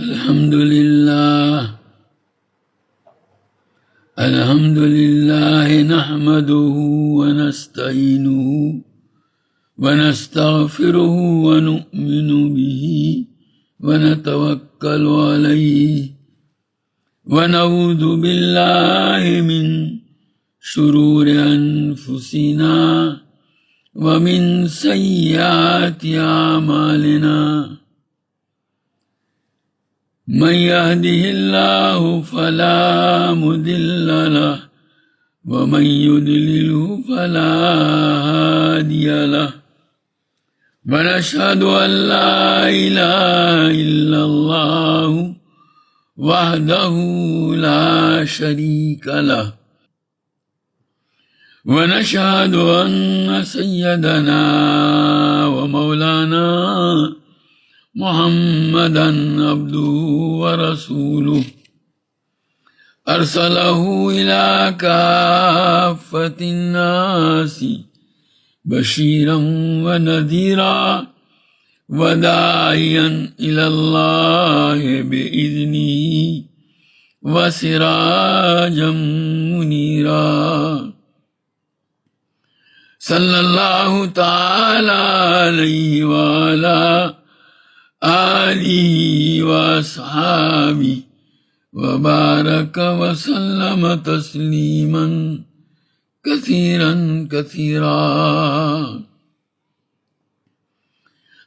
الحمد لله نحمده ونستعينه ونستغفره ونؤمن به ونتوكل عليه ونعوذ بالله من شرور أنفسنا ومن سيئات أعمالنا من يهده الله فلا مضل له ومن يضلله فلا هادي له ونشهد أن لا إله إلا الله وحده لا شريك له ونشهد أن سيدنا ومولانا محمدًا عبده ورسوله أرسله إلى كافة الناس بشيرا ونذيرا وداعيا إلى الله بإذنه وسراجا منيرا صلى الله تعالى عليه وعلى آله وأصحابه وبارك وسلم تسليما كثيرا كثيرا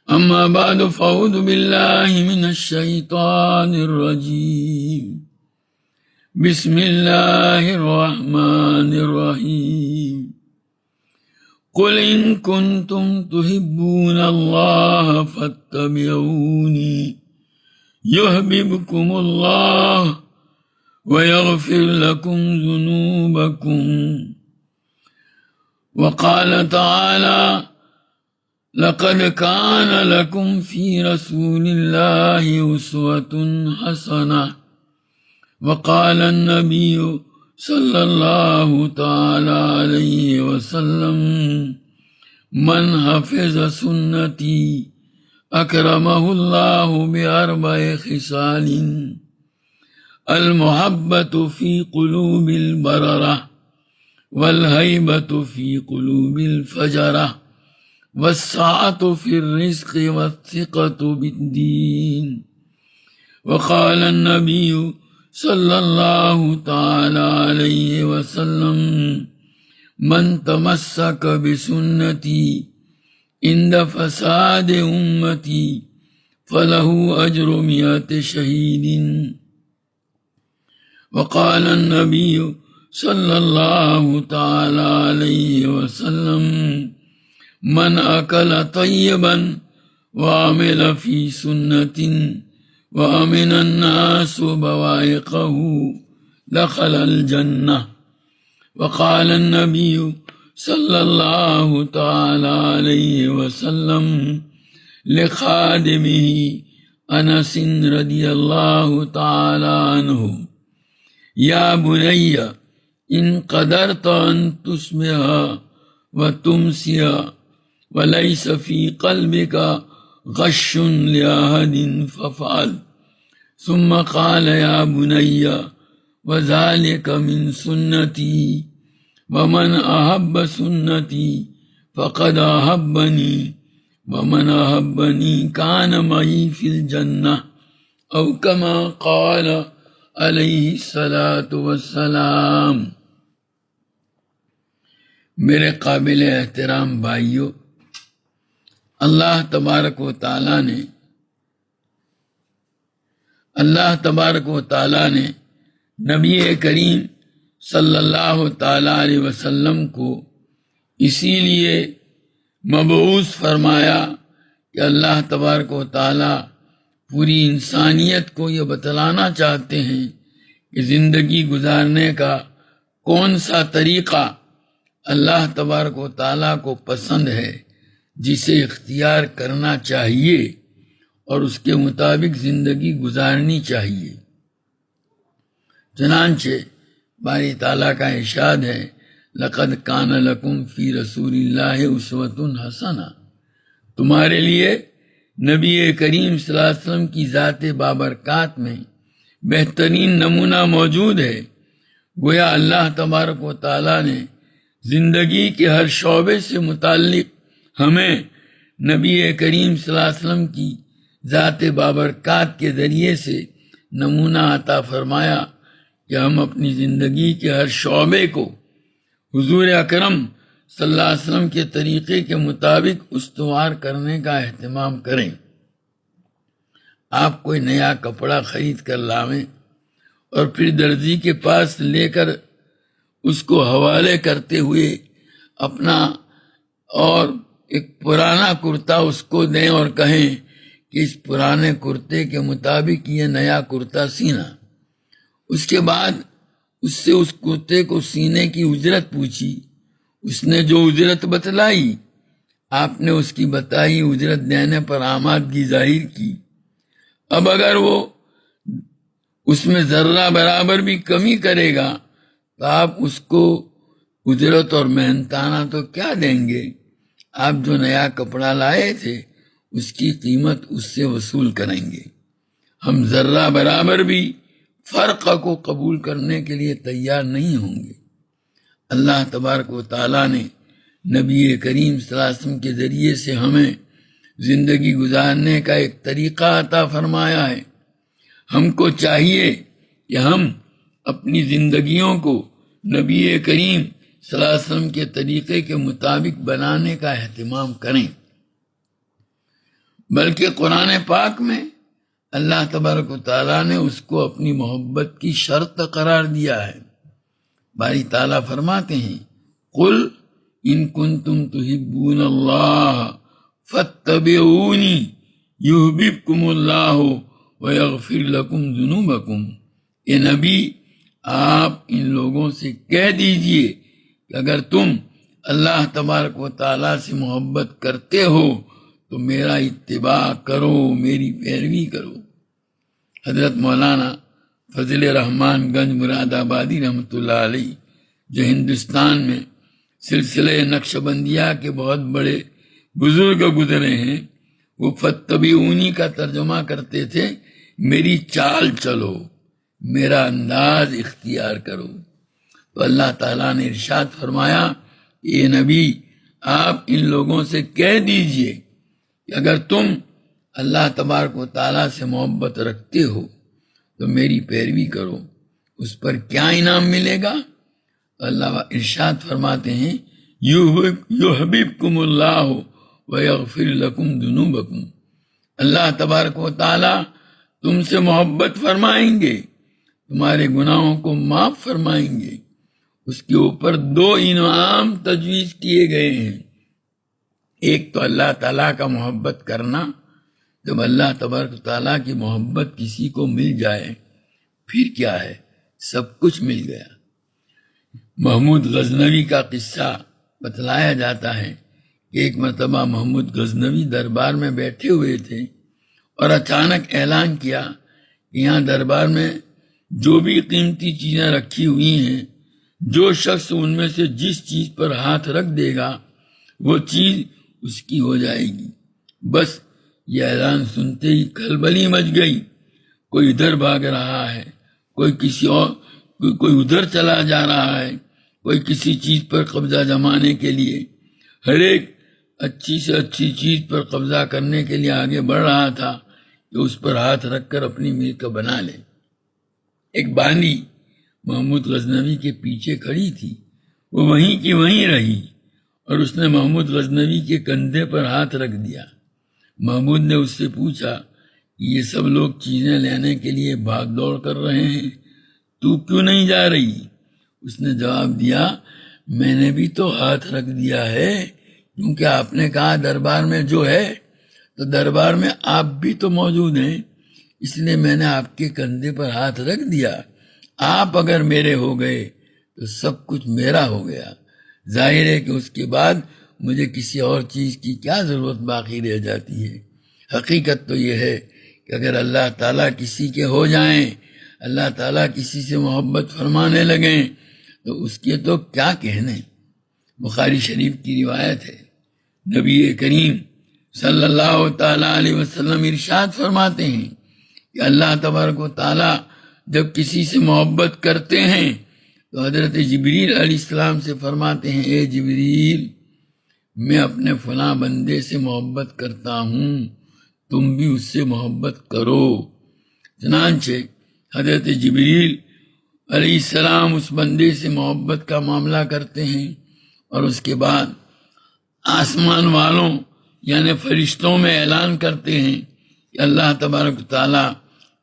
أما بعد فأعوذ بالله من الشيطان الرجيم بسم الله الرحمن الرحيم قل إن كنتم تحبون الله فاتبعوني يحببكم الله ويغفر لكم ذنوبكم وقال تعالى لقد كان لكم في رسول الله أسوة حسنة وقال النبي صلی اللہ تعالی علیہ وسلم من حفظ سنتی اکرمہ اللہ باربع خصال المحبت فی قلوب البررہ والہیبت فی قلوب الفجرہ والسعۃ فی الرزق والثقۃ بالدین وقال النبی صلی اللہ تعالی علیہ وسلم من تمسک بسنتی عند فساد امتی فلہ اجر 100 شہید وقال النبی صلی اللہ تعالی علیہ وسلم من اکل طیبا وعمل فی سنت وَأَمِنَ النَّاسُ بَوَائِقَهُ دَخَلَ الْجَنَّةَ وقال النبي صلى الله تعالى عليه وسلم لخادمه أنس رضي الله تعالى عنه يا بني إن قدرت أن تصبح وتمسي وليس في قلبك غش لأحد ففعل ثم قال يا بني وذلك من سنتي ومن أحب سنتي فقد أحبني ومن أحبني كان معي في الجنة أو كما قال عليه الصلاة والسلام۔ میرے قابل احترام بھائیو، اللہ تبارک و تعالیٰ نے نبی کریم صلی اللہ تعالیٰ علیہ وسلم کو اسی لیے مبعوث فرمایا کہ اللہ تبارک و تعالیٰ پوری انسانیت کو یہ بتلانا چاہتے ہیں کہ زندگی گزارنے کا کون سا طریقہ اللہ تبارک و تعالیٰ کو پسند ہے، جسے اختیار کرنا چاہیے اور اس کے مطابق زندگی گزارنی چاہیے۔ چنانچہ باری تعالیٰ کا ارشاد ہے لقد کان لکم فی رسول اللہ اسوۃ حسنہ، تمہارے لیے نبی کریم صلی اللہ علیہ وسلم کی ذات بابرکات میں بہترین نمونہ موجود ہے۔ گویا اللہ تبارک و تعالیٰ نے زندگی کے ہر شعبے سے متعلق ہمیں نبی کریم صلی اللہ علیہ وسلم کی ذات بابرکات کے ذریعے سے نمونہ عطا فرمایا کہ ہم اپنی زندگی کے ہر شعبے کو حضور اکرم صلی اللہ علیہ وسلم کے طریقے کے مطابق استوار کرنے کا اہتمام کریں۔ آپ کوئی نیا کپڑا خرید کر لاویں اور پھر درزی کے پاس لے کر اس کو حوالے کرتے ہوئے اپنا اور ایک پرانا کرتا اس کو دیں اور کہیں کہ اس پرانے کرتے کے مطابق یہ نیا کرتا سینا۔ اس کے بعد اس سے اس کرتے کو سینے کی اجرت پوچھی، اس نے جو اجرت بتلائی آپ نے اس کی بتائی اجرت دینے پر آمادگی ظاہر کی۔ اب اگر وہ اس میں ذرہ برابر بھی کمی کرے گا تو آپ اس کو اجرت اور محنتانہ تو کیا دیں گے؟ آپ جو نیا کپڑا لائے تھے اس کی قیمت اس سے وصول کریں گے۔ ہم ذرہ برابر بھی فرق کو قبول کرنے کے لیے تیار نہیں ہوں گے۔ اللہ تبارک و تعالیٰ نے نبی کریم صلی اللہ علیہ وسلم کے ذریعے سے ہمیں زندگی گزارنے کا ایک طریقہ عطا فرمایا ہے۔ ہم کو چاہیے کہ ہم اپنی زندگیوں کو نبی کریم صلی اللہ علیہ وسلم کے طریقے کے مطابق بنانے کا اہتمام کریں۔ بلکہ قرآن پاک میں اللہ تبارک و تعالیٰ نے اس کو اپنی محبت کی شرط قرار دیا ہے۔ باری تعالیٰ فرماتے ہیں قل ان کنتم تحبون اللہ فاتبعونی یحببکم اللہ ویغفر لکم ذنوبکم۔ اے نبی آپ ان لوگوں سے کہہ دیجئے کہ اگر تم اللہ تبارک و تعالیٰ سے محبت کرتے ہو تو میرا اتباع کرو، میری پیروی کرو۔ حضرت مولانا فضل رحمان گنج مراد آبادی رحمۃ اللہ علیہ جو ہندوستان میں سلسلہ نقش بندیہ کے بہت بڑے بزرگ گزرے ہیں، وہ فتبعونی کا ترجمہ کرتے تھے میری چال چلو، میرا انداز اختیار کرو۔ تو اللہ تعالیٰ نے ارشاد فرمایا اے نبی آپ ان لوگوں سے کہہ دیجئے کہ اگر تم اللہ تبارک و تعالیٰ سے محبت رکھتے ہو تو میری پیروی کرو۔ اس پر کیا انعام ملے گا؟ اللہ ارشاد فرماتے ہیں یحببکم اللہ ویغفر لکم ذنوبکم۔ اللہ تبارک و تعالیٰ تم سے محبت فرمائیں گے، تمہارے گناہوں کو معاف فرمائیں گے۔ اس کے اوپر دو انعام تجویز کیے گئے ہیں۔ ایک تو اللہ تعالیٰ کا محبت کرنا، جب اللہ تبارک و تعالیٰ کی محبت کسی کو مل جائے پھر کیا ہے، سب کچھ مل گیا۔ محمود غزنوی کا قصہ بتلایا جاتا ہے کہ ایک مرتبہ محمود غزنوی دربار میں بیٹھے ہوئے تھے اور اچانک اعلان کیا کہ یہاں دربار میں جو بھی قیمتی چیزیں رکھی ہوئی ہیں، جو شخص ان میں سے جس چیز پر ہاتھ رکھ دے گا وہ چیز اس کی ہو جائے گی۔ بس یہ اعلان سنتے ہی کھلبلی مچ گئی، کوئی ادھر بھاگ رہا ہے، کوئی کسی اور کوئی ادھر چلا جا رہا ہے، کوئی کسی چیز پر قبضہ جمانے کے لیے، ہر ایک اچھی سے اچھی چیز پر قبضہ کرنے کے لیے آگے بڑھ رہا تھا کہ اس پر ہاتھ رکھ کر اپنی ملک بنا لے۔ ایک بانی محمود غزنوی کے پیچھے کھڑی تھی، وہ وہیں کی وہیں رہی اور اس نے محمود غزنوی کے کندھے پر ہاتھ رکھ دیا۔ محمود نے اس سے پوچھا کہ یہ سب لوگ چیزیں لینے کے لیے بھاگ دوڑ کر رہے ہیں، تو کیوں نہیں جا رہی؟ اس نے جواب دیا میں نے بھی تو ہاتھ رکھ دیا ہے، کیونکہ آپ نے کہا دربار میں جو ہے تو دربار میں آپ بھی تو موجود ہیں، اس لیے میں نے آپ کے کندھے پر ہاتھ رکھ دیا۔ آپ اگر میرے ہو گئے تو سب کچھ میرا ہو گیا۔ ظاہر ہے کہ اس کے بعد مجھے کسی اور چیز کی کیا ضرورت باقی رہ جاتی ہے۔ حقیقت تو یہ ہے کہ اگر اللہ تعالیٰ کسی کے ہو جائیں، اللہ تعالیٰ کسی سے محبت فرمانے لگیں تو اس کے تو کیا کہنے۔ بخاری شریف کی روایت ہے، نبی کریم صلی اللہ تعالیٰ علیہ وسلم ارشاد فرماتے ہیں کہ اللہ تبارک و تعالیٰ جب کسی سے محبت کرتے ہیں تو حضرت جبریل علیہ السلام سے فرماتے ہیں، اے جبریل، میں اپنے فلاں بندے سے محبت کرتا ہوں، تم بھی اس سے محبت کرو۔ چنانچہ حضرت جبریل علیہ السلام اس بندے سے محبت کا معاملہ کرتے ہیں، اور اس کے بعد آسمان والوں یعنی فرشتوں میں اعلان کرتے ہیں کہ اللہ تبارک تعالیٰ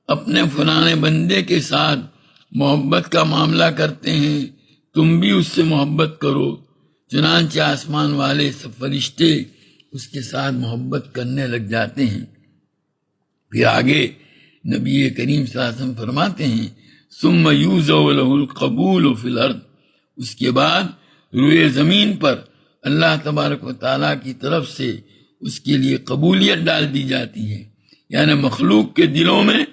اپنے فلاں بندے کے ساتھ محبت کا معاملہ کرتے ہیں، تم بھی اس سے محبت کرو۔ چنانچہ آسمان والے سب فرشتے اس کے ساتھ محبت کرنے لگ جاتے ہیں۔ پھر آگے نبی کریم صلی اللہ علیہ وسلم فرماتے ہیں، ثم یوضع لہ القبول فی الارض، اس کے بعد روئے زمین پر اللہ تبارک و تعالیٰ کی طرف سے اس کے لیے قبولیت ڈال دی جاتی ہے، یعنی مخلوق کے دلوں میں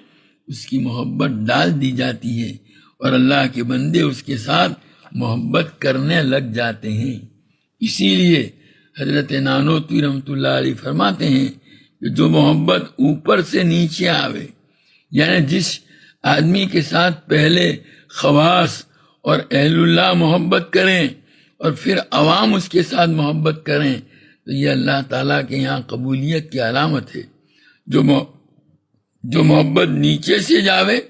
اس کی محبت ڈال دی جاتی ہے، اور اللہ کے بندے اس کے ساتھ محبت کرنے لگ جاتے ہیں۔ اسی لیے حضرت نانوتوی رحمۃ اللہ علیہ فرماتے ہیں کہ جو محبت اوپر سے نیچے آوے، یعنی جس آدمی کے ساتھ پہلے خواص اور اہل اللہ محبت کریں اور پھر عوام اس کے ساتھ محبت کریں، تو یہ اللہ تعالیٰ کے یہاں قبولیت کی علامت ہے۔ جو محبت نیچے سے جاوے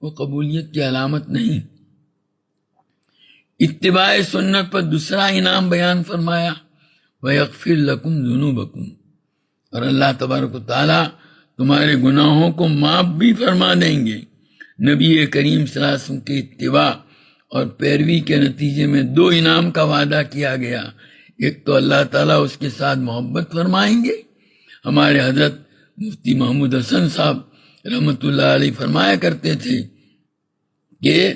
وہ قبولیت کی علامت نہیں۔ اتباع سنت پر دوسرا انعام بیان فرمایا، وَيَغْفِرْ لَكُمْ ذُنُوبَكُمْ، اور اللہ تبارک و تعالیٰ تمہارے گناہوں کو معاف بھی فرما دیں گے۔ نبی کریم صلی اللہ علیہ وسلم کے اتباع اور پیروی کے نتیجے میں دو انعام کا وعدہ کیا گیا، ایک تو اللہ تعالیٰ اس کے ساتھ محبت فرمائیں گے۔ ہمارے حضرت مفتی محمود حسن صاحب رحمۃ اللہ علیہ فرمایا کرتے تھے کہ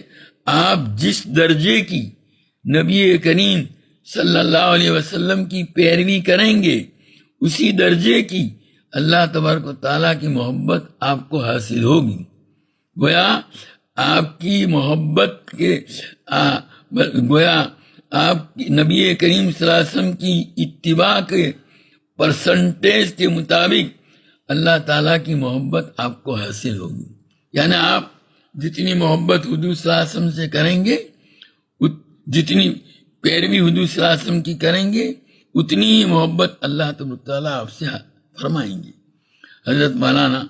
آپ جس درجے کی نبی کریم صلی اللہ علیہ وسلم کی پیروی کریں گے، اسی درجے کی اللہ تبارک و تعالیٰ کی محبت آپ کو حاصل ہوگی۔ گویا آپ کی محبت کے آپ نبی کریم صلی اللہ علیہ وسلم کی اتباع کے پرسنٹیج کے مطابق اللہ تعالیٰ کی محبت آپ کو حاصل ہوگی، یعنی آپ جتنی محبت حضور صلی اللہ علیہ وسلم سے کریں گے، جتنی پیروی حضور صلی اللہ علیہ وسلم کی کریں گے، اتنی ہی محبت اللہ تبارک تعالیٰ آپ سے فرمائیں گے۔ حضرت مولانا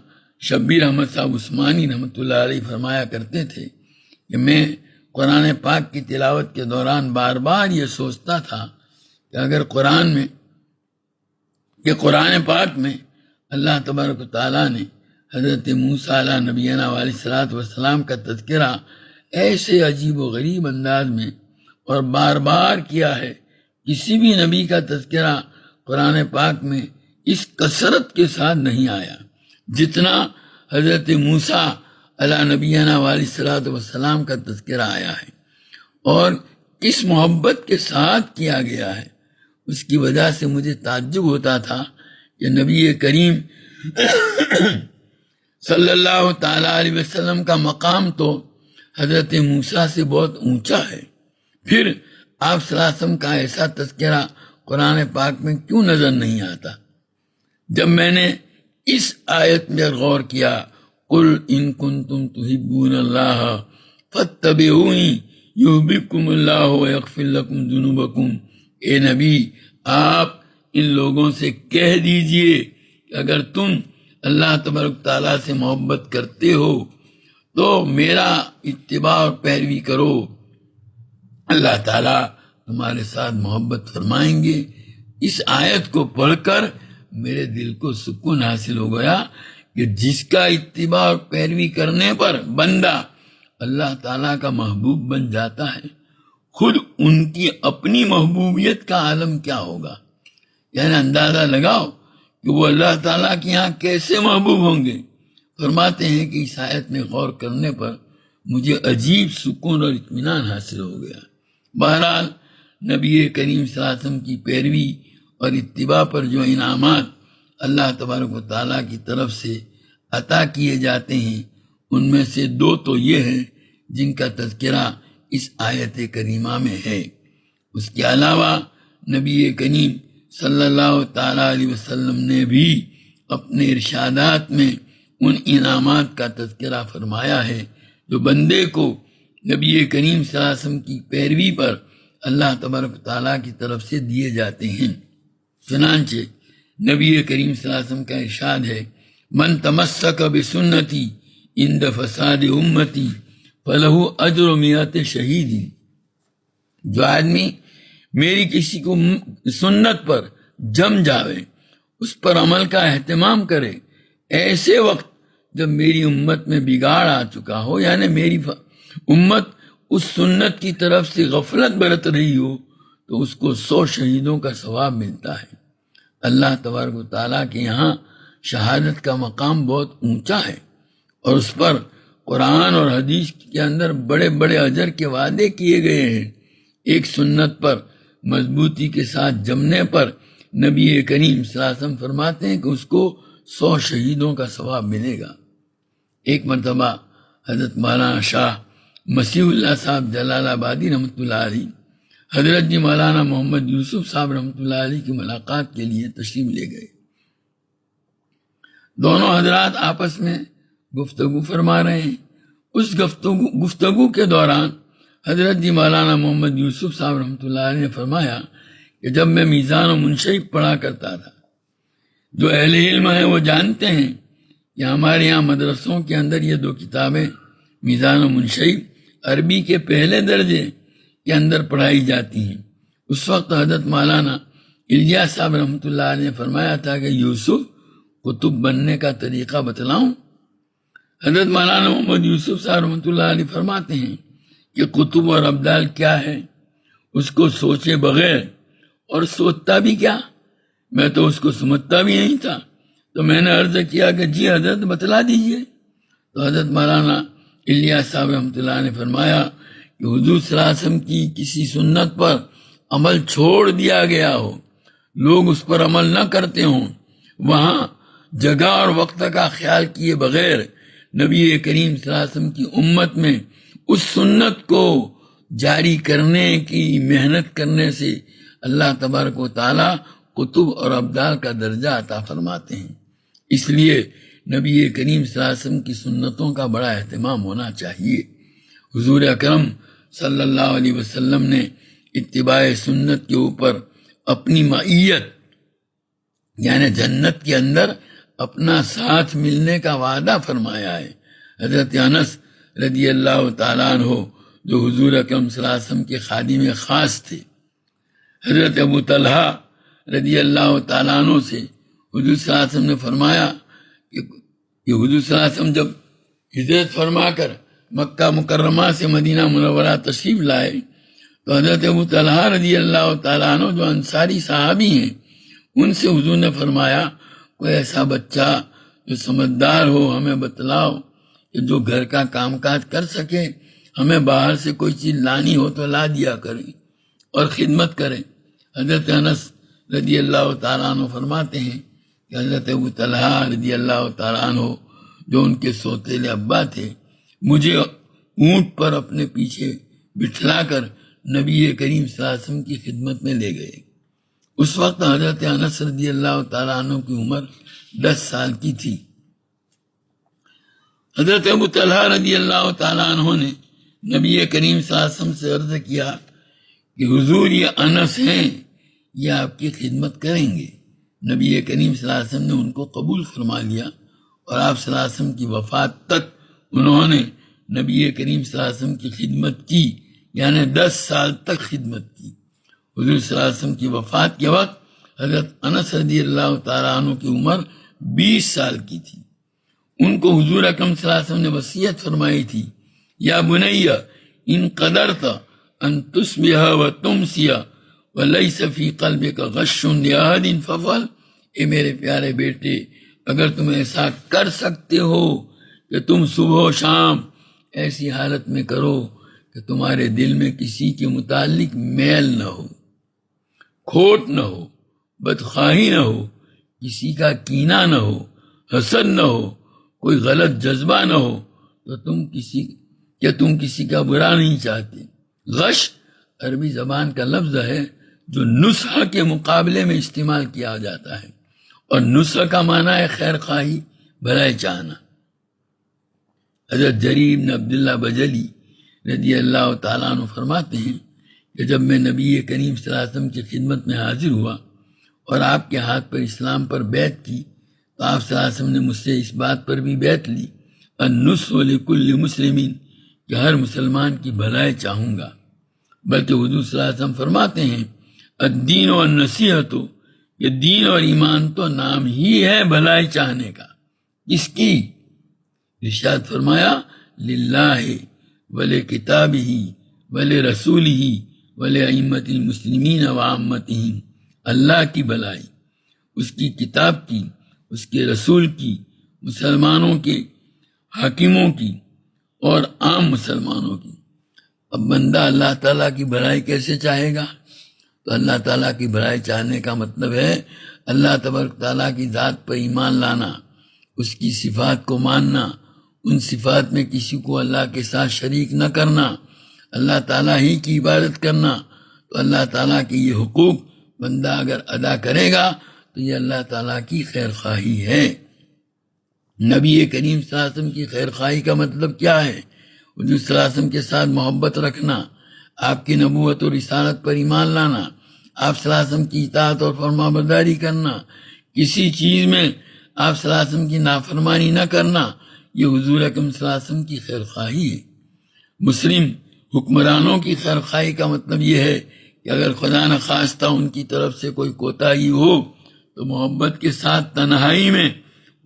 شبیر احمد صاحب عثمانی رحمۃ اللہ علیہ فرمایا کرتے تھے کہ میں قرآن پاک کی تلاوت کے دوران بار بار یہ سوچتا تھا کہ اگر قرآن پاک میں اللہ تبارک و تعالیٰ نے حضرت موسیٰ علیہ نبینا علیہ الصلوۃ والسلام کا تذکرہ ایسے عجیب و غریب انداز میں اور بار بار کیا ہے، کسی بھی نبی کا تذکرہ قرآن پاک میں اس کثرت کے ساتھ نہیں آیا جتنا حضرت موسیٰ علیہ نبینا علیہ الصلوۃ والسلام کا تذکرہ آیا ہے، اور کس محبت کے ساتھ کیا گیا ہے۔ اس کی وجہ سے مجھے تعجب ہوتا تھا کہ نبی کریم صلی اللہ تعالیٰ علیہ وسلم کا مقام تو حضرت موسیٰ سے بہت اونچا ہے، پھر آپ صلی اللہ علیہ وسلم کا ایسا تذکرہ قرآن پاک میں کیوں نظر نہیں آتا؟ جب میں نے اس آیت میں غور کیا، قُلْ إِن كُنتُمْ تُحِبُّونَ اللَّهَ فَاتَّبِعُونِي يُحْبِبْكُمُ اللَّهُ وَيَغْفِرْ لَكُمْ ذُنُوبَكُمْ، اے نبی آپ ان لوگوں سے کہہ دیجئے کہ اگر تم اللہ تبارک تعالیٰ سے محبت کرتے ہو تو میرا اتباع اور پیروی کرو، اللہ تعالیٰ تمہارے ساتھ محبت فرمائیں گے۔ اس آیت کو پڑھ کر میرے دل کو سکون حاصل ہو گیا کہ جس کا اتباع اور پیروی کرنے پر بندہ اللہ تعالیٰ کا محبوب بن جاتا ہے، خود ان کی اپنی محبوبیت کا عالم کیا ہوگا، یعنی اندازہ لگاؤ کہ وہ اللہ تعالیٰ کے یہاں کیسے محبوب ہوں گے۔ فرماتے ہیں کہ اس آیت میں غور کرنے پر مجھے عجیب سکون اور اطمینان حاصل ہو گیا۔ بہرحال نبی کریم صلی اللہ علیہ وسلم کی پیروی اور اتباع پر جو انعامات اللہ تبارک و تعالیٰ کی طرف سے عطا کیے جاتے ہیں، ان میں سے دو تو یہ ہیں جن کا تذکرہ اس آیت کریمہ میں ہے۔ اس کے علاوہ نبی کریم صلی اللہ تعالیٰ علیہ وسلم نے بھی اپنے ارشادات میں ان انعامات کا تذکرہ فرمایا ہے جو بندے کو نبی کریم صلی اللہ علیہ وسلم کی پیروی پر اللہ تبارک و تعالیٰ کی طرف سے دیے جاتے ہیں۔ چنانچہ نبی کریم صلی اللہ علیہ وسلم کا ارشاد ہے، من تمسک بسنتی عند فساد امتی فلہ اجر مئات شہید۔ جو آدمی میری کسی کو سنت پر جم جاوے، اس پر عمل کا اہتمام کرے ایسے وقت جب میری امت میں بگاڑ آ چکا ہو، یعنی میری امت اس سنت کی طرف سے غفلت برت رہی ہو، تو اس کو 100 شہیدوں کا ثواب ملتا ہے۔ اللہ تبارک و تعالیٰ کے یہاں شہادت کا مقام بہت اونچا ہے، اور اس پر قرآن اور حدیث کے اندر بڑے بڑے اجر کے وعدے کیے گئے ہیں۔ ایک سنت پر مضبوطی کے ساتھ جمنے پر نبی کریم صلی اللہ علیہ وسلم فرماتے ہیں کہ اس کو 100 شہیدوں کا ثواب ملے گا۔ ایک مرتبہ حضرت مولانا شاہ مسیح اللہ صاحب جلال آبادی رحمۃ اللہ علیہ حضرت جی مولانا محمد یوسف صاحب رحمۃ اللہ علیہ کی ملاقات کے لیے تشریف لے گئے۔ دونوں حضرات آپس میں گفتگو فرما رہے ہیں۔ اس گفتگو کے دوران حضرت جی مولانا محمد یوسف صاحب رحمۃ اللہ علیہ نے فرمایا کہ جب میں میزان و منشیب پڑھا کرتا تھا، جو اہل علم ہیں وہ جانتے ہیں کہ ہمارے یہاں مدرسوں کے اندر یہ 2 کتابیں میزان و منشیب عربی کے پہلے درجے کے اندر پڑھائی جاتی ہیں۔ اس وقت حضرت مولانا الیاس صاحب رحمۃ اللہ علیہ نے فرمایا تھا کہ یوسف کتب بننے کا طریقہ بتلاؤں؟ حضرت مولانا محمد یوسف صاحب رحمۃ اللہ علیہ فرماتے ہیں کہ کتب اور ابدال کیا ہے، اس کو سوچے بغیر اور سوچتا بھی کیا، میں تو اس کو سمجھتا بھی نہیں تھا، تو میں نے عرض کیا کہ جی حضرت بتلا دیجئے۔ تو حضرت مولانا الیاس صاحب رحمۃ اللہ نے فرمایا کہ حضور صلی اللہ علیہ وسلم کی کسی سنت پر عمل چھوڑ دیا گیا ہو، لوگ اس پر عمل نہ کرتے ہوں، وہاں جگہ اور وقت کا خیال کیے بغیر نبی کریم صلی اللہ علیہ وسلم کی امت میں اس سنت کو جاری کرنے کی محنت کرنے سے اللہ تبارک و تعالیٰ کتب اور ابدال کا درجہ عطا فرماتے ہیں۔ اس لیے نبی کریم صلی اللہ علیہ وسلم کی سنتوں کا بڑا اہتمام ہونا چاہیے۔ حضور اکرم صلی اللہ علیہ وسلم نے اتباع سنت کے اوپر اپنی معیت یعنی جنت کے اندر اپنا ساتھ ملنے کا وعدہ فرمایا ہے۔ حضرت انس رضی اللہ تعالیٰ عنہ جو حضور اکرم صلی اللہ علیہ وسلم کے خادم خاص تھے، حضرت ابو طلحہ رضی اللہ تعالیٰ عنہ سے حضور صلی اللہ علیہ وسلم نے فرمایا کہ حضور صلی اللہ علیہ وسلم جب ہجرت فرما کر مکہ مکرمہ سے مدینہ منورہ تشریف لائے تو حضرت ابو طلحہ رضی اللہ تعالیٰ عنہ جو انصاری صحابی ہیں، ان سے حضور نے فرمایا کوئی ایسا بچہ جو سمجھدار ہو ہمیں بتلاؤ کہ جو گھر کا کام کاج کر سکے، ہمیں باہر سے کوئی چیز لانی ہو تو لا دیا کریں اور خدمت کریں۔ حضرت انس رضی اللہ تعالیٰ عنہ فرماتے ہیں کہ حضرت ابو طلحہ رضی اللہ تعالیٰ عنہ جو ان کے سوتیلے ابا تھے، مجھے اونٹ پر اپنے پیچھے بٹھلا کر نبی کریم صلی اللہ علیہ وسلم کی خدمت میں لے گئے۔ اس وقت حضرت انس رضی اللہ تعالیٰ عنہ کی عمر 10 سال کی تھی۔ حضرت ابو طلحہ رضی اللہ تعالیٰ عنہ نے نبی کریم صلی اللہ علیہ وسلم سے عرض کیا کہ حضور یہ انس ہیں، یہ آپ کی خدمت کریں گے۔ نبی کریم صلی اللہ علیہ وسلم نے ان کو قبول فرما لیا، اور آپ صلی اللہ علیہ وسلم کی وفات تک انہوں نے نبی کریم صلی اللہ علیہ وسلم کی خدمت کی، یعنی 10 سال تک خدمت کی۔ حضور صلی اللہ علیہ وسلم کی وفات کے وقت حضرت انس رضی اللہ تعالیٰ عنہ کی عمر 20 سال کی تھی۔ ان کو حضور اکرم صلی اللہ علیہ وسلم نے وصیت فرمائی تھی، یا بنیہ ان قدرت ان تصبح و تمسی ولیس فی قلبک غش لأحد ففعل۔ اے میرے پیارے بیٹے، اگر تم ایسا کر سکتے ہو کہ تم صبح و شام ایسی حالت میں کرو کہ تمہارے دل میں کسی کے متعلق میل نہ ہو، کھوٹ نہ ہو، بدخواہی نہ ہو، کسی کا کینہ نہ ہو، حسد نہ ہو، کوئی غلط جذبہ نہ ہو، تو تم کسی کا برا نہیں چاہتے۔ غش عربی زبان کا لفظ ہے جو نصح کے مقابلے میں استعمال کیا جاتا ہے، اور نصح کا معنی ہے خیر خواہی، بھلائی چاہنا۔ حضرت جریر بن عبداللہ بجلی رضی اللہ تعالیٰ عنہ فرماتے ہیں کہ جب میں نبی کریم صلی اللہ علیہ وسلم کی خدمت میں حاضر ہوا اور آپ کے ہاتھ پر اسلام پر بیعت کی، تو آپ صلی اللہ علیہ وسلم نے مجھ سے اس بات پر بھی بیعت لی، النصح لکل مسلمین، کہ ہر مسلمان کی بھلائی چاہوں گا۔ بلکہ حضور صلی اللہ علیہ وسلم فرماتے ہیں الدین والنصیحت، یہ دین اور ایمان تو نام ہی ہے بھلائی چاہنے کا۔ اس کی ارشاد فرمایا للہ ولکتابہ ولرسولہ ولائمۃ المسلمین وعامتہم، اللہ کی بھلائی، اس کی کتاب کی، اس کے رسول کی، مسلمانوں کے حاکموں کی اور عام مسلمانوں کی۔ اب بندہ اللہ تعالیٰ کی بھلائی کیسے چاہے گا؟ تو اللہ تعالیٰ کی بھلائی چاہنے کا مطلب ہے اللہ تبارک تعالیٰ کی ذات پر ایمان لانا، اس کی صفات کو ماننا، ان صفات میں کسی کو اللہ کے ساتھ شریک نہ کرنا، اللہ تعالیٰ ہی کی عبادت کرنا۔ تو اللہ تعالیٰ کے یہ حقوق بندہ اگر ادا کرے گا تو یہ اللہ تعالیٰ کی خیر خواہی ہے۔ نبی کریم صلی اللہ علیہ وسلم کی خیر خواہی کا مطلب کیا ہے؟ حضور صلی اللہ علیہ وسلم کے ساتھ محبت رکھنا، آپ کی نبوت اور رسالت پر ایمان لانا، آپ صلی اللہ علیہ وسلم کی اطاعت اور فرما برداری کرنا، کسی چیز میں آپ صلی اللہ علیہ وسلم کی نافرمانی نہ کرنا، یہ حضور اکرم صلی اللہ علیہ وسلم کی خیر خواہی ہے۔ مسلم حکمرانوں کی خیر خواہی کا مطلب یہ ہے کہ اگر خدا نخواستہ ان کی طرف سے کوئی کوتاہی ہو تو محبت کے ساتھ تنہائی میں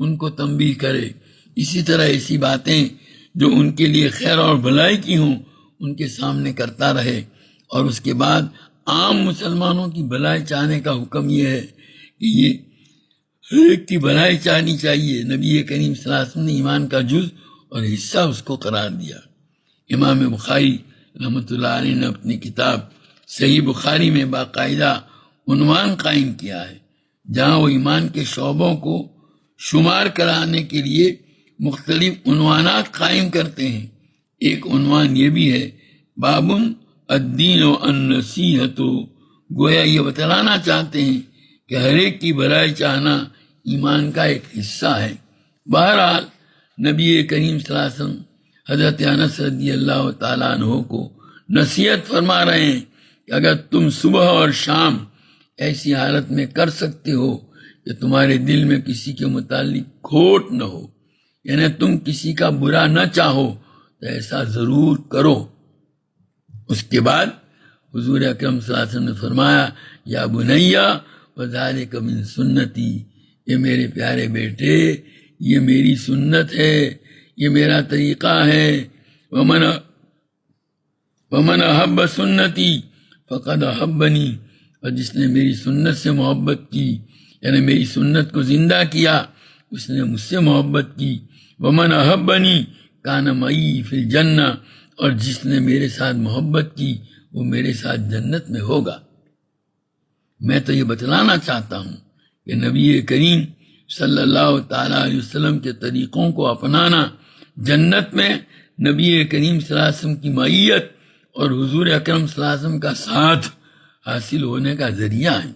ان کو تنبیہ کرے۔ اسی طرح ایسی باتیں جو ان کے لیے خیر اور بھلائی کی ہوں ان کے سامنے کرتا رہے، اور اس کے بعد عام مسلمانوں کی بھلائی چاہنے کا حکم یہ ہے کہ یہ ہر ایک کی بھلائی چاہنی چاہیے۔ نبی کریم صلی اللہ علیہ وسلم نے ایمان کا جز اور حصہ اس کو قرار دیا۔ امام بخاری رحمۃ اللہ علیہ نے اپنی کتاب صحیح بخاری میں باقاعدہ عنوان قائم کیا ہے، جہاں وہ ایمان کے شعبوں کو شمار کرانے کے لیے مختلف عنوانات قائم کرتے ہیں۔ ایک عنوان یہ بھی ہے باب الدین و النصیحت، گویا یہ بتلانا چاہتے ہیں کہ ہر ایک کی بھلائی چاہنا ایمان کا ایک حصہ ہے۔ بہرحال نبی کریم صلی اللہ علیہ وسلم حضرت انس رضی اللہ تعالیٰ عنہ کو نصیحت فرما رہے ہیں کہ اگر تم صبح اور شام ایسی حالت میں کر سکتے ہو کہ تمہارے دل میں کسی کے متعلق کھوٹ نہ ہو، یعنی تم کسی کا برا نہ چاہو، تو ایسا ضرور کرو۔ اس کے بعد حضور اکرم صلی اللہ علیہ وسلم نے فرمایا یا بنیا وذالک من سنتی، یہ میرے پیارے بیٹے یہ میری سنت ہے، یہ میرا طریقہ ہے۔ ومن احب سنتی فقد احبنی، اور جس نے میری سنت سے محبت کی، یعنی میری سنت کو زندہ کیا، اس نے مجھ سے محبت کی۔ ومن احبنی کان معی فی الجنہ، اور جس نے میرے ساتھ محبت کی وہ میرے ساتھ جنت میں ہوگا۔ میں تو یہ بتلانا چاہتا ہوں کہ نبی کریم صلی اللہ تعالیٰ علیہ وسلم کے طریقوں کو اپنانا جنت میں نبی کریم صلی اللہ علیہ وسلم کی معیت اور حضور اکرم صلی اللہ علیہ وسلم کا ساتھ حاصل ہونے کا ذریعہ ہے۔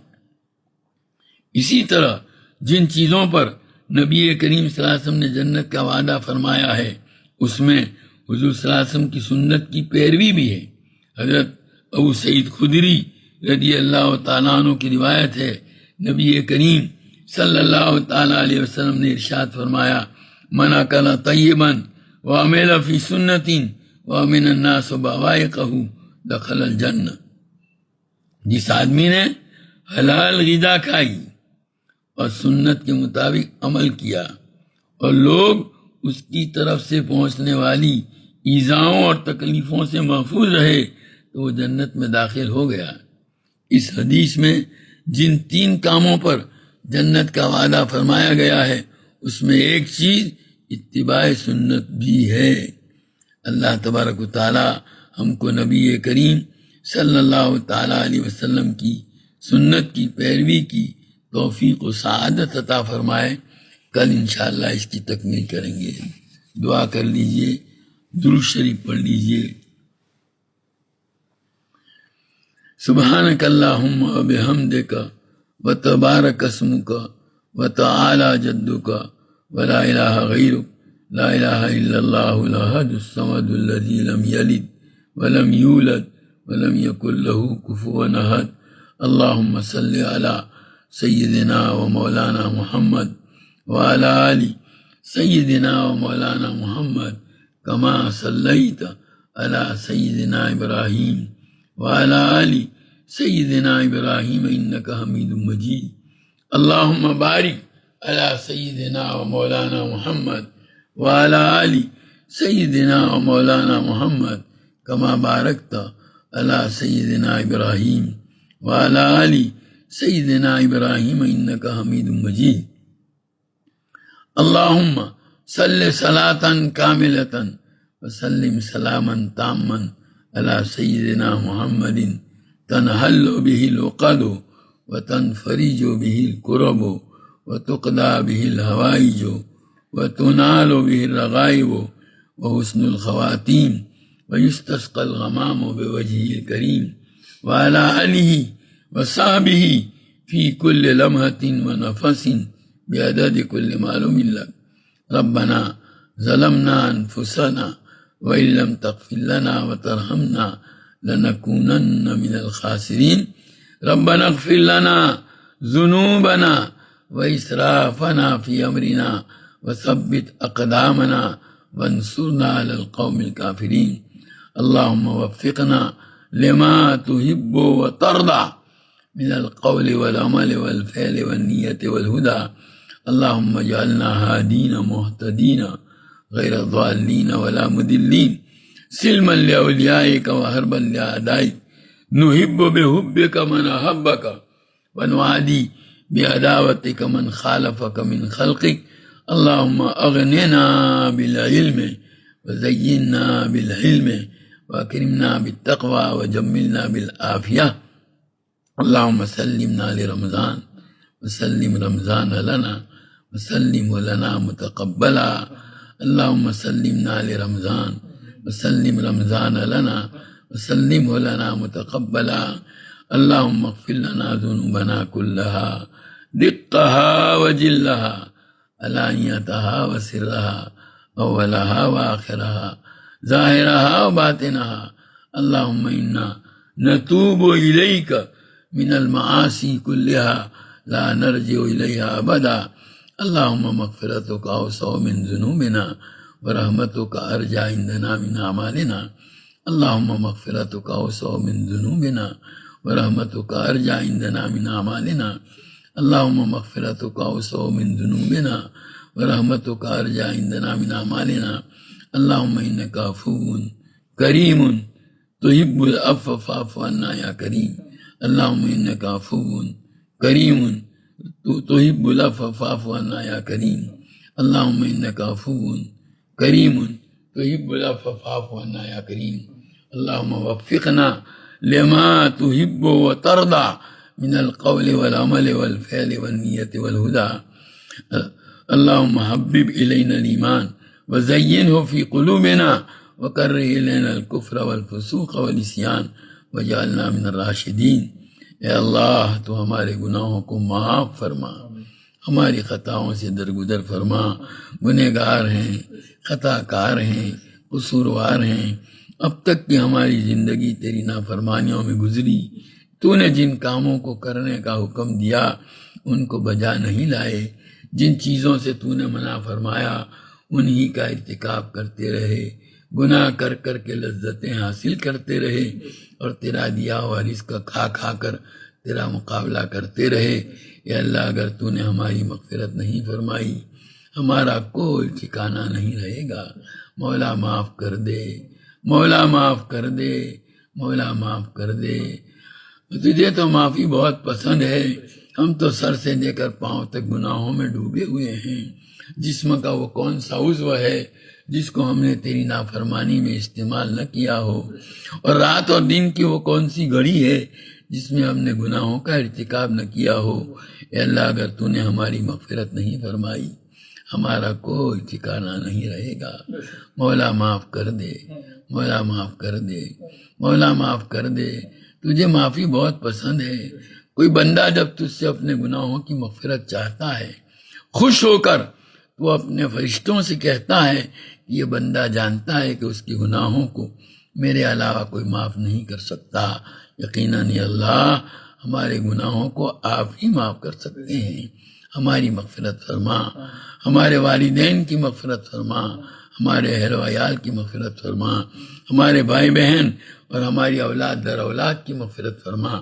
اسی طرح جن چیزوں پر نبی کریم صلی اللہ علیہ وسلم نے جنت کا وعدہ فرمایا ہے اس میں حضور صلی اللہ علیہ وسلم کی سنت کی پیروی بھی ہے۔ حضرت ابو سعید خدری رضی اللہ تعالیٰ عنہ کی روایت ہے، نبی کریم صلی اللہ تعالیٰ علیہ وسلم نے ارشاد فرمایا من اکل طیبا وعمل فی سنت وامن الناس بوائقہ دخل الجنہ، جس آدمی نے حلال غذا کھائی اور سنت کے مطابق عمل کیا اور لوگ اس کی طرف سے پہنچنے والی ایذاؤں اور تکلیفوں سے محفوظ رہے تو وہ جنت میں داخل ہو گیا۔ اس حدیث میں جن 3 کاموں پر جنت کا وعدہ فرمایا گیا ہے اس میں ایک چیز اتباع سنت بھی ہے۔ اللہ تبارک و تعالی ہم کو نبی کریم صلی اللہ تعالیٰ علیہ وسلم کی سنت کی پیروی کی توفیق و سعادت عطا فرمائے۔ کل انشاءاللہ اس کی تکمیل کریں گے۔ دعا کر لیجئے، درود شریف پڑھ لیجئے۔ سبحانک اللہم و بحمدک و تبارک اسمک و تعالی جدک و لا الہ غیرک لا الہ الا اللہ الاحد الصمد الذی لم یلد ولم یولد ولم یکن له کفوا احد اللہم صلی علی سیدنا و مولانا محمد وعلی آل سیدنا و مولانا محمد کما صلیت علی سیدنا ابراہیم وعلی آل سیدنا ابراہیم انک حمید مجید اللہم بارک علی سیدنا و مولانا محمد وعلی آل سیدنا و مولانا محمد کما بارکت علی سیدنا ابراہیم وعلی آل سیدنا ابراہیم انک حمید مجید اللہم صلی صلاة کاملة وسلم سلاما تاما علی سیدنا محمد تنحل به العقد وتنفرج به الكرب وتقضى به الحوائج وتنال به الرغائب وحسن الخواتيم ويستسقى الغمام بوجهه الكريم وعلى آله وصحبه في كل لمحة ونفس بعدد كل معلوم لك ربنا ظلمنا أنفسنا وإن لم تغفر لنا وترحمنا لنكونن من الخاسرين ربنا اغفر لنا ذنوبنا وإسرافنا في أمرنا وثبت أقدامنا وانصرنا على القوم الكافرين اللهم وفقنا لما تحب وترضى من القول والعمل والفعل والنية والهدى اللهم اجعلنا هادين مهتدين غير ضالين ولا مضلين سلما لأوليائك وحربا لأعدائك نحب بحبك من أحبك ونعادي بعداوتك من خالفك من خلقك اللهم أغننا بالعلم وزينا بالحلم وأكرمنا بالتقوى وجملنا بالعافية اللهم سلمنا لرمضان وسلم رمضان لنا وسلم لنا متقبلا اللهم سلمنا لرمضان وسلم رمضان لنا وسلمه لنا متقبلا اللهم اغفر لنا ذنوبنا كلها دقها وجلها علانيتها وسرها أولها وآخرها ظاهرها وباطنها اللهم إنا نتوب إليك من المعاصي كلها لا نرجع إليها أبدا اللهم مغفرتك أوسع من ذنوبنا ورحمتك أرجى عندنا من أعمالنا اللهم مغفرتك أوسع من ذنوبنا ورحمتك أرجى عندنا من أعمالنا اللهم مغفرتك أوسع من ذنوبنا ورحمتك أرجى عندنا من أعمالنا اللهم إنك عفو كريم تحب العفو فاعف عنا يا كريم اللهم إنك عفو كريم تحب العفو فاعف عنا يا كريم اللهم إنك عفو كريم تحب العفو فاعف عنا يا كريم اللهم وفقنا لما تحب وترضى من القول والعمل والفعل والنية والهدى اللهم حبب إلينا الإيمان وزينه في قلوبنا وكره إلينا الكفر والفسوق والعصيان وجعلنا من الراشدين اے اللہ تو ہمارے گناہوں کو معاف فرما ہماری خطاؤں سے درگزر فرما گنہگار ہیں خطا کار ہیں قصوروار ہیں اب تک کی ہماری زندگی تیری نافرمانیوں میں گزری تو نے جن کاموں کو کرنے کا حکم دیا ان کو بجا نہیں لائے جن چیزوں سے تو نے منع فرمایا انہی کا ارتکاب کرتے رہے گناہ کر کر کے لذتیں حاصل کرتے رہے اور تیرا دیا ہوا رزق کھا کھا کر تیرا مقابلہ کرتے رہے اے اللہ اگر تو نے ہماری مغفرت نہیں فرمائی ہمارا کوئی ٹھکانہ نہیں رہے گا مولا معاف کر دے مولا معاف کر دے مولا معاف کر دے تجھے تو معافی بہت پسند ہے ہم تو سر سے لے کر پاؤں تک گناہوں میں ڈوبے ہوئے ہیں جسم کا وہ کون سا عضو ہے جس کو ہم نے تیری نافرمانی میں استعمال نہ کیا ہو اور رات اور دن کی وہ کون سی گھڑی ہے جس میں ہم نے گناہوں کا ارتکاب نہ کیا ہو اے اللہ اگر تو نے ہماری مغفرت نہیں فرمائی ہمارا کوئی ٹھکانہ نہیں رہے گا مولا معاف کر دے مولا معاف کر دے مولا معاف کر دے تجھے معافی بہت پسند ہے۔ کوئی بندہ جب تجھ سے اپنے گناہوں کی مغفرت چاہتا ہے، خوش ہو کر تو اپنے فرشتوں سے کہتا ہے کہ یہ بندہ جانتا ہے کہ اس کے گناہوں کو میرے علاوہ کوئی معاف نہیں کر سکتا، یقیناً یہ اللہ ہمارے گناہوں کو آپ ہی معاف کر سکتے ہیں۔ ہماری مغفرت فرما، ہمارے والدین کی مغفرت فرما، ہمارے اہل و عیال کی مغفرت فرما، ہمارے بھائی بہن اور ہماری اولاد در اولاد کی مغفرت فرما،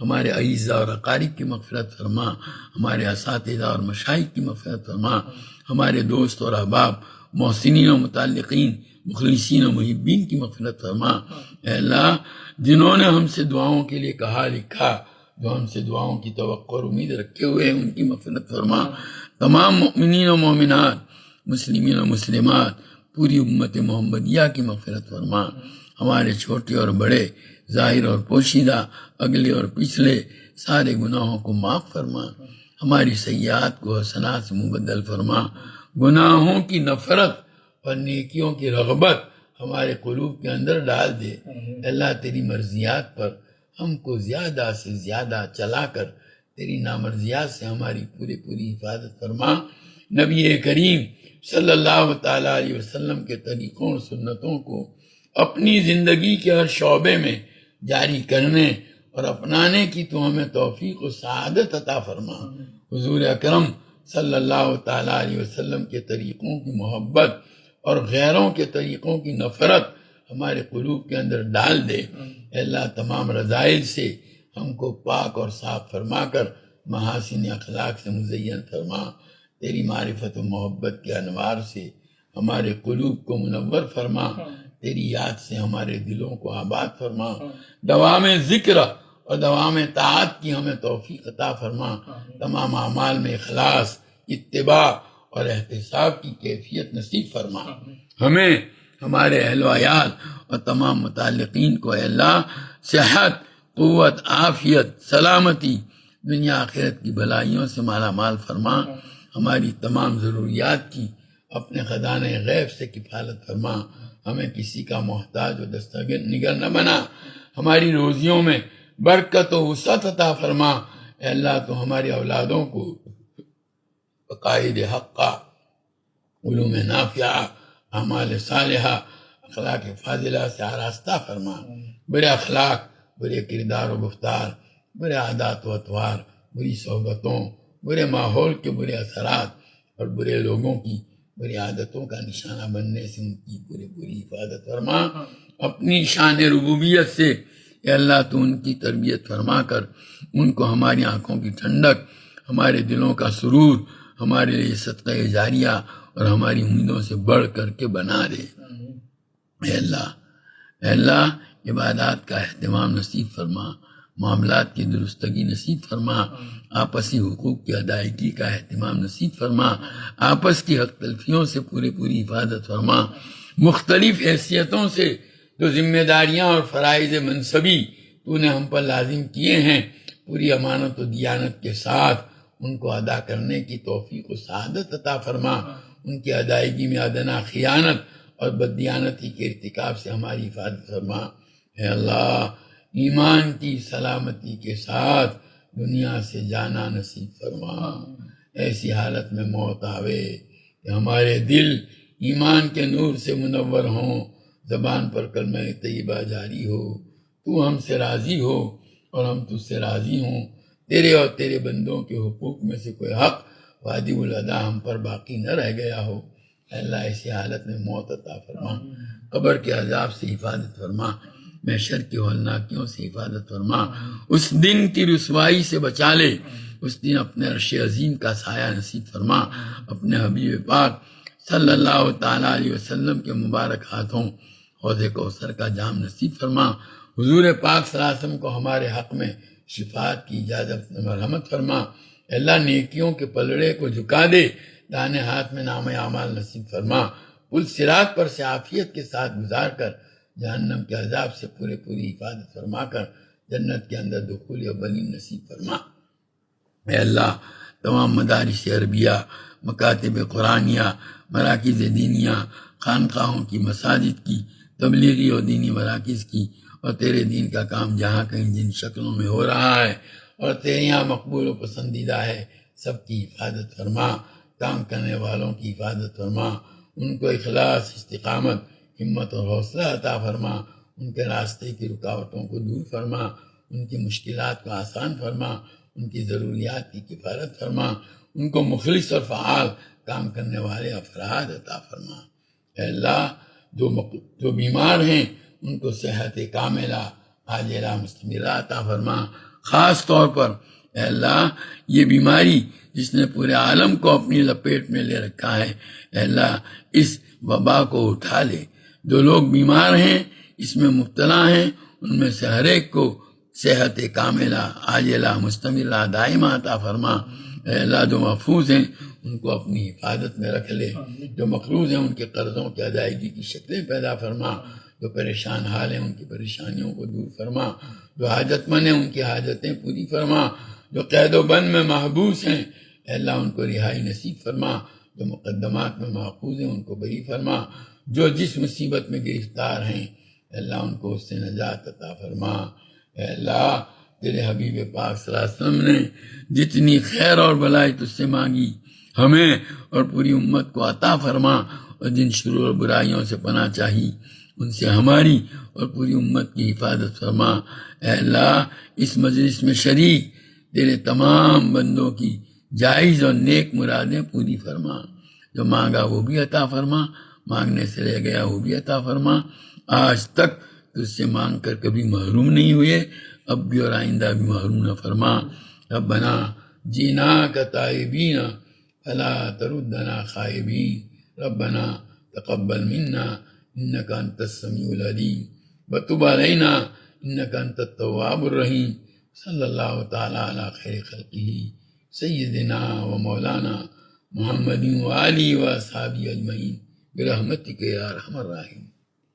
ہمارے اعزاء اور اقارب کی مغفرت فرما، ہمارے اساتذہ اور مشائخ کی مغفرت فرما، ہمارے دوست اور احباب، محسنین و متعلقین، مخلصین و محبین کی مغفرت فرما۔ اے اللہ، جنہوں نے ہم سے دعاؤں کے لیے کہا لکھا، جو ہم سے دعاؤں کی توقع اور امید رکھے ہوئے ہیں، ان کی مغفرت فرما۔ تمام مؤمنین و مومنات، مسلمین و مسلمات، پوری امت محمدیہ کی مغفرت فرما۔ ہمارے چھوٹے اور بڑے، ظاہر اور پوشیدہ، اگلے اور پچھلے سارے گناہوں کو معاف فرما۔ ہماری سیئات کو حسنات سے مبدل فرما۔ گناہوں کی نفرت اور نیکیوں کی رغبت ہمارے قلوب کے اندر ڈال دے۔ اللہ، تیری مرضیات پر ہم کو زیادہ سے زیادہ چلا کر تیری نامرضیات سے ہماری پوری حفاظت فرما۔ نبی کریم صلی اللہ تعالیٰ علیہ وسلم کے طریقوں اور سنتوں کو اپنی زندگی کے ہر شعبے میں جاری کرنے اور اپنانے کی تو ہمیں توفیق و سعادت عطا فرما۔ حضور اکرم صلی اللہ تعالیٰ علیہ وسلم کے طریقوں کی محبت اور غیروں کے طریقوں کی نفرت ہمارے قلوب کے اندر ڈال دے۔ اے اللہ، تمام رذائل سے ہم کو پاک اور صاف فرما کر محاسن اخلاق سے مزین فرما۔ تیری معرفت و محبت کے انوار سے ہمارے قلوب کو منور فرما۔ تیری یاد سے ہمارے دلوں کو آباد فرما۔ دوام ذکر اور دوام طاعت کی ہمیں توفیق عطا فرما۔ تمام اعمال میں اخلاص، اتباع اور احتساب کی کیفیت نصیب فرما۔ ہمیں، ہمارے اہل و عیال اور تمام متعلقین کو اے اللہ صحت، قوت، عافیت، سلامتی، دنیا آخرت کی بھلائیوں سے مالا مال فرما۔ ہماری تمام ضروریات کی اپنے خزانہ غیب سے کفالت فرما۔ ہمیں کسی کا محتاج و دستنگر نہ بنا۔ ہماری روزیوں میں برکت و وسعت عطا فرما۔ اے اللہ، تو ہماری اولادوں کو عقائد حقہ، علوم نافعہ، اعمال صالحہ، اخلاق فاضلہ سے آراستہ فرما۔ برے اخلاق، برے کردار و گفتار، برے عادات و اطوار، بری صحبتوں، برے ماحول کے برے اثرات اور برے لوگوں کی بری عادتوں کا نشانہ بننے سے ان کی پوری حفاظت فرما۔ اپنی شان ربوبیت سے اے اللہ، تو ان کی تربیت فرما کر ان کو ہماری آنکھوں کی ٹھنڈک، ہمارے دلوں کا سرور، ہمارے لیے صدقہ جاریہ اور ہماری امیدوں سے بڑھ کر کے بنا دے۔ اے اللہ، عبادات کا اہتمام نصیب فرما، معاملات کی درستگی نصیب فرما، آپسی حقوق کی ادائیگی کا اہتمام نصیب فرما، آپس کی حق تلفیوں سے پوری حفاظت فرما۔ مختلف حیثیتوں سے جو ذمہ داریاں اور فرائض منصبی تو نے ہم پر لازم کیے ہیں، پوری امانت و دیانت کے ساتھ ان کو ادا کرنے کی توفیق و سعادت عطا فرما۔ ان کی ادائیگی میں ادنا خیانت اور بددیانتی کے ارتکاب سے ہماری حفاظت فرما۔ اے اللہ، ایمان کی سلامتی کے ساتھ دنیا سے جانا نصیب فرما۔ ایسی حالت میں موت آوے کہ ہمارے دل ایمان کے نور سے منور ہوں، زبان پر کلمہ طیبہ جاری ہو، تو ہم سے راضی ہو اور ہم تجھ سے راضی ہوں، تیرے اور تیرے بندوں کے حقوق میں سے کوئی حق واجب الادا ہم پر باقی نہ رہ گیا ہو۔ اے اللہ، ایسی حالت میں موت عطا فرما۔ قبر کے عذاب سے حفاظت فرما، محشر کی ہولناکیوں سے حفاظت فرما، اس دن کی رسوائی سے بچا لے، اس دن اپنے عرش عظیم کا سایہ نصیب فرما، اپنے حبیب پاک صلی اللہ تعالیٰ علیہ وسلم کے مبارک ہاتھوں حوض کوثر کا جام نصیب فرما۔ حضور پاک صلی اللہ علیہ وسلم کو ہمارے حق میں شفاعت کی اجازت میں مرحمت فرما۔ اللہ، نیکیوں کے پلڑے کو جھکا دے، دانے ہاتھ میں نام اعمال نصیب فرما، پل صراط پر سے عافیت کے ساتھ گزار کر جہنم کے عذاب سے پوری حفاظت فرما کر جنت کے اندر دخول اولین نصیب فرما۔ اے اللہ، تمام مدارس عربیہ، مکاتب قرآنیہ، مراکز دینیہ، خانقاہوں کی، مساجد کی، تبلیغی اور دینی مراکز کی اور تیرے دین کا کام جہاں کہیں جن شکلوں میں ہو رہا ہے اور تیرے یہاں مقبول و پسندیدہ ہے، سب کی حفاظت فرما، کام کرنے والوں کی حفاظت فرما، ان کو اخلاص، استقامت، ہمت اور حوصلہ عطا فرما، ان کے راستے کی رکاوٹوں کو دور فرما، ان کی مشکلات کو آسان فرما، ان کی ضروریات کی کفالت فرما، ان کو مخلص اور فعال کام کرنے والے افراد عطا فرما۔ اے اللہ، جو بیمار ہیں ان کو صحت کاملہ عاجلہ مستمرہ عطا فرما۔ خاص طور پر اے اللہ، یہ بیماری جس نے پورے عالم کو اپنی لپیٹ میں لے رکھا ہے، اے اللہ اس وبا کو اٹھا لے۔ جو لوگ بیمار ہیں، اس میں مبتلا ہیں، ان میں سے ہر ایک کو صحت کاملہ عاجلہ مستمرہ دائمہ عطا فرما۔ اے اللہ، جو محفوظ ہیں ان کو اپنی حفاظت میں رکھ لے، جو مقروض ہیں ان کے قرضوں کی ادائیگی کی شکلیں پیدا فرما، جو پریشان حال ہیں ان کی پریشانیوں کو دور فرما، جو حاجت مند ہیں ان کی حاجتیں پوری فرما، جو قید و بند میں محبوس ہیں اے اللہ ان کو رہائی نصیب فرما، جو مقدمات میں ماخوذ ہیں ان کو بری فرما، جو جس مصیبت میں گرفتار ہیں اے اللہ ان کو اس سے نجات عطا فرما۔ اے اللہ، تیرے حبیب پاک صلی اللہ علیہ وسلم نے جتنی خیر اور بلائی تجھ سے مانگی، ہمیں اور پوری امت کو عطا فرما، اور جن شرور اور برائیوں سے پناہ چاہی ان سے ہماری اور پوری امت کی حفاظت فرما۔ اے اللہ، اس مجلس میں شریک تیرے تمام بندوں کی جائز اور نیک مرادیں پوری فرما، جو مانگا وہ بھی عطا فرما، مانگنے سے رہ گیا وہ بھی عطا فرما۔ آج تک تجھ سے مانگ کر کبھی محروم نہیں ہوئے، اب بھی اور آئندہ بھی محروم نہ فرما۔ ربنا جینا کا تائبین فلا تردنا خائبین، ربنا تقبل منا انک انت السمیع العلیم وتب علینا انک انت التواب الرحیم۔ صلی اللہ تعالی علی خیر خلقہ سیدنا و مولانا محمد و آلہ و اصحابہ اجمعین برحمتک یا ارحم الراحمین۔